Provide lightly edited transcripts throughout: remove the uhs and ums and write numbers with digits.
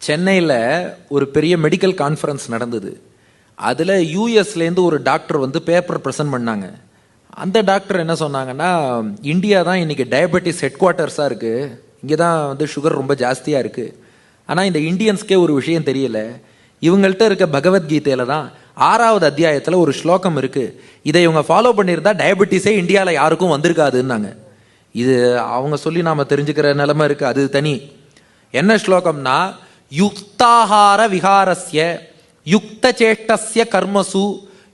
சென்னையில் ஒரு பெரிய மெடிக்கல் கான்ஃபரன்ஸ் நடந்தது. அதில் யூஎஸ்லேருந்து ஒரு டாக்டர் வந்து பேப்பர் ப்ரெசென்ட் பண்ணாங்க. அந்த டாக்டர் என்ன சொன்னாங்கன்னா, இந்தியா தான் இன்றைக்கி டயபெட்டிஸ் ஹெட் குவார்ட்டர்ஸாக இருக்குது, இங்கே தான் வந்து சுகர் ரொம்ப ஜாஸ்தியாக இருக்குது. ஆனால் இந்த இந்தியன்ஸ்க்கே ஒரு விஷயம் தெரியல, இவங்கள்ட்ட இருக்க பகவத்கீதையில் தான் 6வது அத்தியாயத்தில் ஒரு ஸ்லோகம் இருக்குது, இதை இவங்க ஃபாலோ பண்ணியிருந்தா டயபெட்டிஸே இந்தியாவில் யாருக்கும் வந்திருக்காதுன்னாங்க. இது அவங்க சொல்லி நாம் தெரிஞ்சுக்கிற நிலைமை இருக்குது, அது தனி. என்ன ஸ்லோகம்னா, யுக்தாஹார விஹாரஸ்ய யுக்த சேஷ்டஸ்ய கர்மசு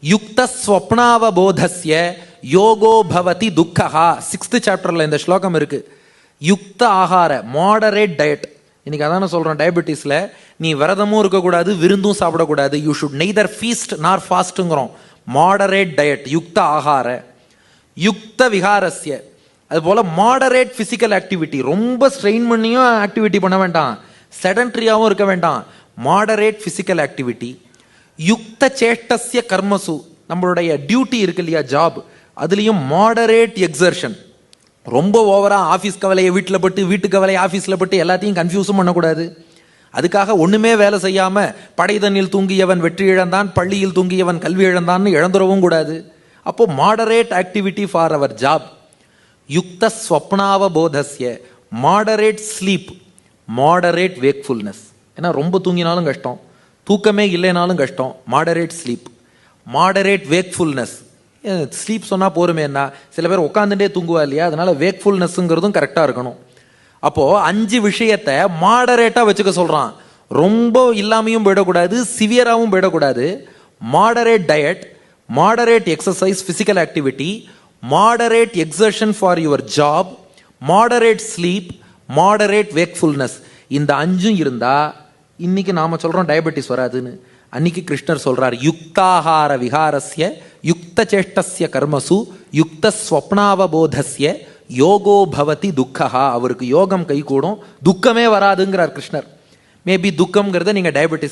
யுக்த ஸ்வப்னாவபோதஸ்ய யோகோ பவதி துக்கஹா. 6th சாப்டர்ல இந்த ஸ்லோகம் இருக்கு. யுக்த ஆகார, மாடரேட் டயட். இன்னைக்கு அதான சொல்றோம், டயபெட்டிஸ்ல நீ விரதமும் இருக்கக்கூடாது, விருந்தும் சாப்பிடக்கூடாது. யூ ஷுட் நெய்தர் ஃபீஸ்ட் நார் ஃபாஸ்ட்ங்கிறோம். மாடரேட் டயட், யுக்த ஆகார. யுக்த விஹாரஸ்ய, அது போல மாடரேட் பிசிக்கல் ஆக்டிவிட்டி. ரொம்ப ஸ்ட்ரெயின் பண்ணியும் ஆக்டிவிட்டி பண்ண வேண்டாம், செடன்ட்ரியாவும் இருக்க வேண்டாம். Moderate physical activity. யுக்த சேஷ்டஸ்ய கர்மசு, நம்மளுடைய டியூட்டி இருக்கு இல்லையா, ஜாப், அதுலேயும் மாடரேட் எக்ஸர்ஷன். ரொம்ப ஓவராக ஆஃபீஸ் கவலையை வீட்டில் பட்டு, வீட்டு கவலையை ஆஃபீஸில் பட்டு எல்லாத்தையும் கன்ஃபியூஸும் பண்ணக்கூடாது. அதுக்காக ஒன்றுமே வேலை செய்யாமல் படைதனில் தூங்கியவன் வெற்றி இழந்தான், பள்ளியில் தூங்கியவன் கல்வி இழந்தான்னு இழந்துடவும் கூடாது. அப்போ moderate activity for our job. யுக்த ஸ்வப்னாவபோதஸ்ய, மாடரேட் ஸ்லீப், மாடரேட் வேக்ஃபுல்னஸ். ஏன்னா ரொம்ப தூங்கினாலும் கஷ்டம், தூக்கமே இல்லைனாலும் கஷ்டம். Moderate sleep, moderate wakefulness. Sleep சொன்னால் போருமே, என்ன சில பேர் உட்காந்துட்டே தூங்குவா இல்லையா, அதனால வேக்ஃபுல்னஸ்ங்கிறதும் கரெக்டாக இருக்கணும். அப்போது 5 விஷயத்தை மாடரேட்டாக வச்சுக்க சொல்கிறான். ரொம்ப இல்லாமையும் போயிடக்கூடாது, சிவியராகவும் போயிடக்கூடாது. Moderate diet, moderate exercise physical activity, moderate exertion for your job, moderate sleep, moderate wakefulness. இந்த 5 இருந்தால் இன்னைக்கு நாம சொல்கிறோம் டயபெட்டிஸ் வராதுன்னு. அன்னைக்கு கிருஷ்ணர் சொல்கிறார், யுக்தாஹார விஹாரஸ்ய யுக்த சேஷ்டஸ்ய கர்மசு யுக்த ஸ்வப்னாவபோதஸ்ய யோகோ பவதி துக்கஹா. அவருக்கு யோகம் கை கூடும், துக்கமே வராதுங்கிறார் கிருஷ்ணர். மேபி துக்கம்ங்கிறத நீங்கள் டயபெட்டிஸ்